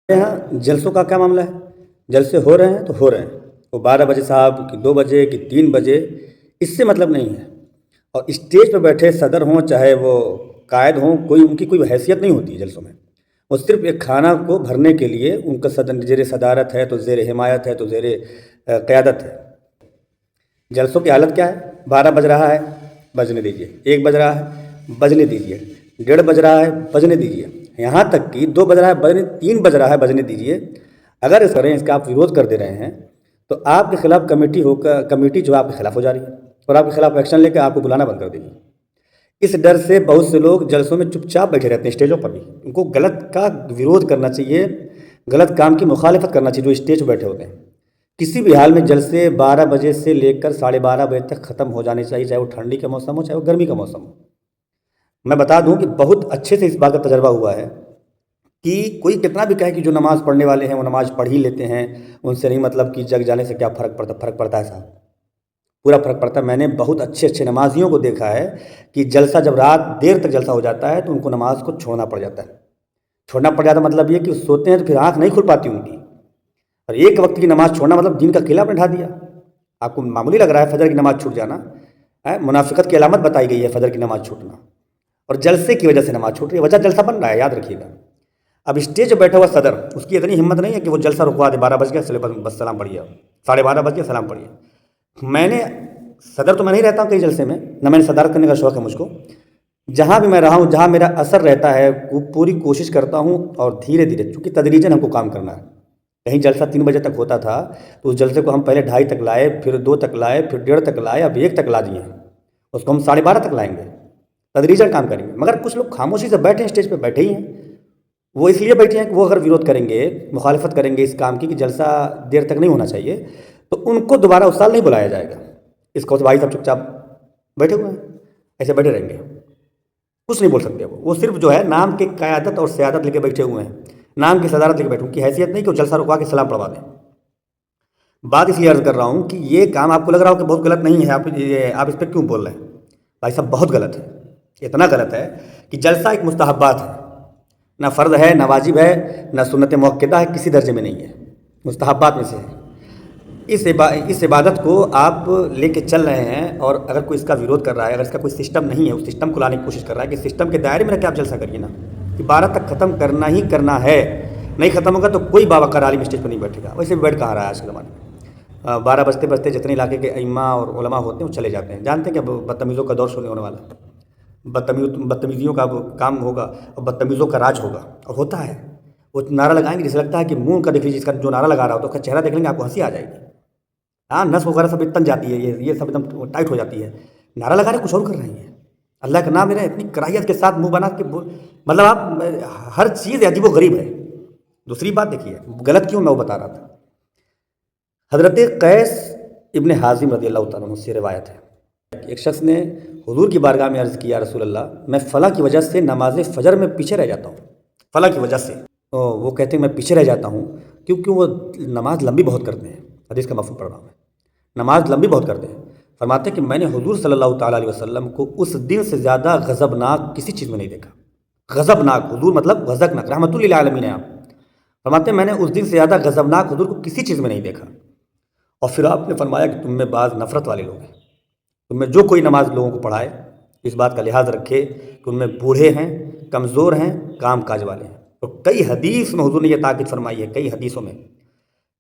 यहाँ जलसों का क्या मामला है? जलसे हो रहे हैं तो हो रहे हैं। वो 12 बजे साहब कि 2 बजे कि 3 बजे, इससे मतलब नहीं है। और स्टेज पे बैठे सदर हों चाहे वो कायद हों, कोई उनकी कोई हैसियत नहीं होती है जलसों में। वो सिर्फ एक खाना को भरने के लिए उनका सदन ज़ेर सदारत है तो ज़ेर हिमायत है तो ज़ेर क़यादत है। जलसों की हालत क्या है? 12 बज रहा है, बजने दीजिए। 1 बज रहा है, बजने दीजिए। 1:30 बज रहा है, बजने दीजिए। यहाँ तक कि 2 बज रहा है, बजने 3 बज रहा है, बजने दीजिए। अगर इस तरह इसका आप विरोध कर दे रहे हैं तो आपके खिलाफ कमेटी जो आपके खिलाफ हो जा रही है और आपके खिलाफ एक्शन लेकर आपको बुलाना बंद कर देगी। इस डर से बहुत से लोग जलसों में चुपचाप बैठे रहते हैं, स्टेजों पर भी। उनको गलत का विरोध करना चाहिए, गलत काम की मुखालिफत करना चाहिए जो स्टेज पर बैठे होते हैं। किसी भी हाल में जलसे 12 बजे से लेकर 12:30 बजे तक ख़त्म हो जाने चाहिए, चाहे वो ठंडी का मौसम हो, चाहे वो गर्मी का मौसम हो। मैं बता दूं कि बहुत अच्छे से इस बात का तजर्बा हुआ है कि कोई कितना भी कहे कि जो नमाज़ पढ़ने वाले हैं वो नमाज़ पढ़ ही लेते हैं, उनसे नहीं मतलब कि जग जाने से क्या फ़र्क पड़ता है साहब, पूरा फ़र्क पड़ता है। मैंने बहुत अच्छे अच्छे नमाजियों को देखा है कि जलसा जब रात देर तक जलसा हो जाता है तो उनको नमाज को छोड़ना पड़ जाता है। छोड़ना पड़ जाता मतलब ये कि सोते हैं तो फिर आँख नहीं खुल पाती उनकी। और एक वक्त की नमाज़ छोड़ना मतलब दिन का किला आपने ढा दिया। आपको मामूली लग रहा है फजर की नमाज़ छूट जाना है? मुनाफिकत की अलामत बताई गई है फजर की नमाज़ छूटना, और जलसे की वजह से नमाज़ छूट रही है। वजह जलसा बन रहा है, याद रखिएगा। अब स्टेज पर बैठा हुआ सदर, उसकी इतनी हिम्मत नहीं है कि वो जलसा रुकवा दे। 12 बज गया, चले बस सलाम पढ़िए, 12:30 बज गया, सलाम पढ़िए। मैंने सदर तो मैं नहीं रहता हूँ कई जलसे में, न मैंने सदारत करने का शौक़ है मुझको। जहाँ भी मैं रहा हूँ, जहाँ मेरा असर रहता है, वो पूरी कोशिश करता हूँ और धीरे धीरे, चूँकि तदरीजन हमको काम करना है। कहीं जलसा 3 बजे तक होता था तो उस जलसे को हम पहले 2:30 तक लाए, फिर 2 तक लाए, फिर 1:30 तक लाए, अब 1 तक ला दिए हैं। उसको हम 12:30 तक लाएंगे, तदरीजन काम करेंगे। मगर कुछ लोग खामोशी से बैठे हैं, स्टेज पे बैठे ही हैं। वो इसलिए बैठे हैं कि वो अगर विरोध करेंगे, मुखालिफत करेंगे इस काम की कि जलसा देर तक नहीं होना चाहिए, तो उनको दोबारा उस साल नहीं बुलाया जाएगा। इसको तो भाई साहब चुपचाप बैठे हुए हैं, ऐसे बैठे रहेंगे, कुछ नहीं बोल सकते। वो सिर्फ जो है नाम की क़यादत और सियादत लेके बैठे हुए हैं, नाम की सदारत लेके बैठे, उनकी हैसियत नहीं कि वो जलसा रुकवा के सलाम पढ़वा दें। बात इसलिए अर्ज़ कर रहा हूँ कि ये काम आपको लग रहा हो कि बहुत गलत नहीं है, आप इस पर क्यों बोल रहे हैं? भाई साहब बहुत गलत है। इतना गलत है कि जलसा एक मुस्तहब्बात है, ना फ़र्ज़ है, ना वाजिब है, ना सुन्नत मुअक्कदा है, किसी दर्जे में नहीं है, मुस्तहब्बात में से है। इस इबादत को आप लेके चल रहे हैं, और अगर कोई इसका विरोध कर रहा है, अगर इसका कोई सिस्टम नहीं है, उस सिस्टम को लाने की कोशिश कर रहा है कि सिस्टम के दायरे में रह के आप जलसा करिए ना, कि 12 तक ख़त्म करना ही करना है। नहीं ख़त्म होगा तो कोई बावक़ार आलिम स्टेज पर नहीं बैठेगा। वैसे भी बैठ कहाँ रहा है आज के ज़माने में। 12 बजते बजते जितने इलाके के अइम्मा और उलमा होते हैं वो चले जाते हैं। जानते हैं कि अब बदतमीज़ों का दौर शुरू होने वाला है, बदतमीज़ियों का काम होगा और बदतमीज़ों का राज होगा, और होता है। वो नारा लगाएंगे, जैसे लगता है कि मुँह का देख लीजिए, इसका जो नारा लगा रहा हो तो उसका चेहरा देख लेंगे आपको हंसी आ जाएगी। हाँ, नस वगैरह सब तन जाती है, ये सब एकदम टाइट हो जाती है। नारा लगा रहे कुछ और कर रही हैं, अल्लाह का नाम ले रहे हैं, इतनी कराहियत के साथ मुंह बना के मतलब आप हर चीज़ अजीब व गरीब है। दूसरी बात देखिए, गलत क्यों मैं वो बता रहा था। हज़रत कैस इब्न हाज़िम रज़ी अल्लाह तआला अन्हु से रिवायत है, एक शख्स ने हुजूर की बारगाह में अर्ज़ किया, रसूल अल्लाह, मैं फ़लाँ की वजह से नमाज फ़जर में पीछे रह जाता हूँ, फ़लाँ की वजह से। तो वो कहते हैं मैं पीछे रह जाता हूँ क्योंकि वो नमाज लंबी बहुत करते हैं। हदीस का मफ़हूम पढ़ रहा हूँ मैं, नमाज लंबी बहुत करते हैं। फरमाते हैं कि मैंने हुजूर सल्लल्लाहु ताला अलैहि वसल्लम को उस दिन से ज़्यादा गज़बनाक किसी चीज़ में नहीं देखा। गज़बनाक, हुजूर मतलब गज़बनाक, रहमतुल लिल आलमीन है आप। फरमाते हैं मैंने उस दिन से ज़्यादा गज़बनाक हुजूर को किसी चीज़ में नहीं देखा। और फिर आपने फरमाया कि तुम में बाज़ नफ़रत वाले लोग हैं, तुम में जो कोई नमाज लोगों को पढ़ाए इस बात का लिहाज रखे कि उनमें बूढ़े हैं, कमज़ोर हैं, काम काज वाले हैं। तो कई हदीस में हुजूर ने यह ताकीद फरमाई है, कई हदीसों में,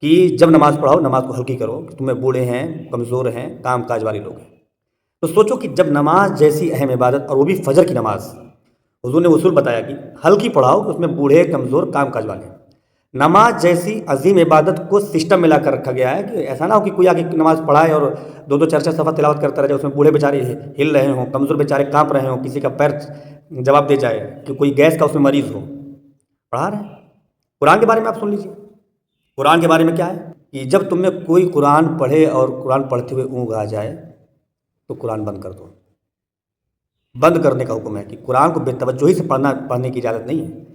कि जब नमाज़ पढ़ाओ नमाज को हल्की करो, कि तुम्हें बूढ़े हैं, कमज़ोर हैं, काम काज वाले लोग हैं। तो सोचो कि जब नमाज जैसी अहम इबादत, और वो भी फ़जर की नमाज, हुजूर ने उसूल बताया कि हल्की पढ़ाओ, कि उसमें बूढ़े, कमज़ोर, काम काज वाले हैं। नमाज जैसी अजीम इबादत को सिस्टम में ला कर रखा गया है कि ऐसा ना हो कि कोई आगे नमाज़ पढ़ाए और 2-2 4-4 सफ़ा तिलावत करता रह जाए, उसमें बूढ़े बेचारे हिल रहे हों, कमज़ोर बेचारे काँप रहे हों, किसी का पैर जवाब दे जाए, कि कोई गैस का उसमें मरीज़ हो, पढ़ा रहे हैं। कुरान के बारे में आप सुन लीजिए, कुरान के बारे में क्या है कि जब तुम में कोई कुरान पढ़े और कुरान पढ़ते हुए ऊँघ आ जाए तो कुरान बंद कर दो। बंद करने का हुक्म है कि कुरान को बेतवज्जोही से पढ़ने की इजाज़त नहीं है।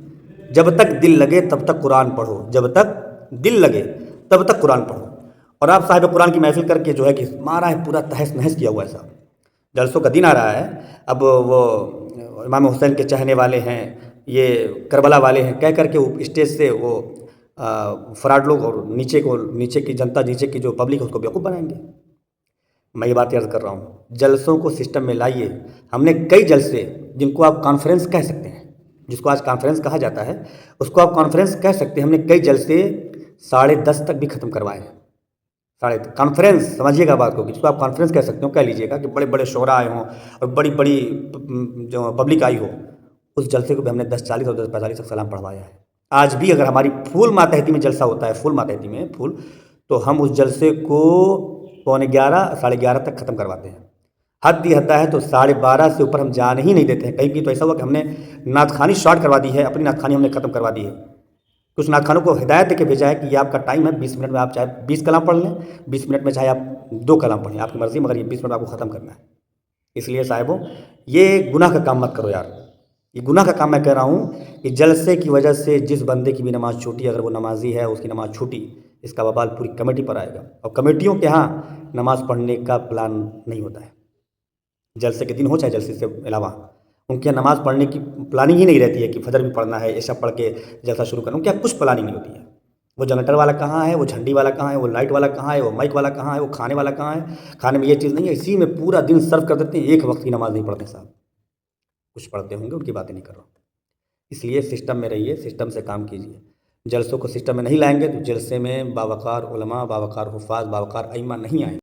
जब तक दिल लगे तब तक कुरान पढ़ो, जब तक दिल लगे तब तक कुरान पढ़ो। और आप साहिब कुरान की महफिल करके जो है कि मारा है, पूरा तहस नहस किया हुआ है साहब। जलसों का दिन आ रहा है, अब वो इमाम हुसैन के चाहने वाले हैं, ये करबला वाले हैं, कह करके वो स्टेज से वो فراڈ لوگ اور نیچے کی جنتا، نیچے کی جو پبلک ہے اس کو بیوقوف بنائیں گے۔ میں یہ بات عرض کر رہا ہوں، جلسوں کو سسٹم میں لائیے۔ ہم نے کئی جلسے، جن کو آپ کانفرنس کہہ سکتے ہیں، جس کو آج کانفرنس کہا جاتا ہے، اس کو آپ کانفرنس کہہ سکتے ہیں، ہم نے کئی جلسے 10:30 تک بھی ختم کروائے ہیں۔ کانفرنس سمجھیے گا بات کو، جس کو آپ کانفرنس کہہ سکتے ہو، کہہ لیجیے گا کہ بڑے بڑے شعراء آئے ہوں اور بڑی بڑی جو پبلک آئی ہو، اس جلسے کو بھی ہم نے 10:40 اور 10:45 تک سلام پڑھوایا ہے۔ آج بھی اگر ہماری پھول ماتحتی میں جلسہ ہوتا ہے، پھول ماتحتی میں پھول، تو ہم اس جلسے کو 11:15 11:30 تک ختم کرواتے ہیں۔ حد یہ حد ہے تو 12:30 سے اوپر ہم جانے ہی نہیں دیتے ہیں۔ کہیں بھی تو ایسا ہوا کہ ہم نے نعت خوانی شارٹ کروا دی ہے، اپنی نعت خوانی ہم نے ختم کروا دی ہے۔ کچھ نعت خوانوں کو ہدایت دے کے بھیجا ہے کہ یہ آپ کا ٹائم ہے، 20 منٹ میں آپ چاہے 20 کلام پڑھ لیں، 20 منٹ میں چاہے آپ 2 کلام پڑھیں، آپ کی مرضی، مگر یہ 20 منٹ میں آپ کو ختم کرنا ہے۔ اس لیے صاحبوں، یہ گناہ کا کام مت کرو یار۔ یہ گناہ کا کام میں کہہ رہا ہوں کہ جلسے کی وجہ سے جس بندے کی بھی نماز چھوٹی، اگر وہ نمازی ہے، اس کی نماز چھوٹی، اس کا وبال پوری کمیٹی پر آئے گا۔ اور کمیٹیوں کے ہاں نماز پڑھنے کا پلان نہیں ہوتا ہے، جلسے کے دن ہو چاہے جلسے سے علاوہ، ان کے یہاں نماز پڑھنے کی پلاننگ ہی نہیں رہتی ہے کہ فجر بھی پڑھنا ہے، عشاء پڑھ کے جلسہ شروع کرنا، ان کے یہاں کچھ پلاننگ نہیں ہوتی ہے۔ وہ جنریٹر والا کہاں ہے، وہ جھنڈی والا کہاں ہے، وہ لائٹ والا کہاں ہے، وہ مائک والا کہاں ہے، وہ کھانے والا کہاں ہے، کھانے میں یہ چیز نہیں ہے، اسی میں پورا دن صرف کر دیتے ہیں، ایک وقت کی نماز نہیں پڑھتے صاحب۔ کچھ پڑھتے ہوں گے، ان کی باتیں نہیں کر رہا ہوں۔ اس لیے سسٹم میں رہیے، سسٹم سے کام کیجیے۔ جلسوں کو سسٹم میں نہیں لائیں گے تو جلسے میں باوقار علماء، باوقار حفاظ، باوقار ائمہ نہیں آئیں گے۔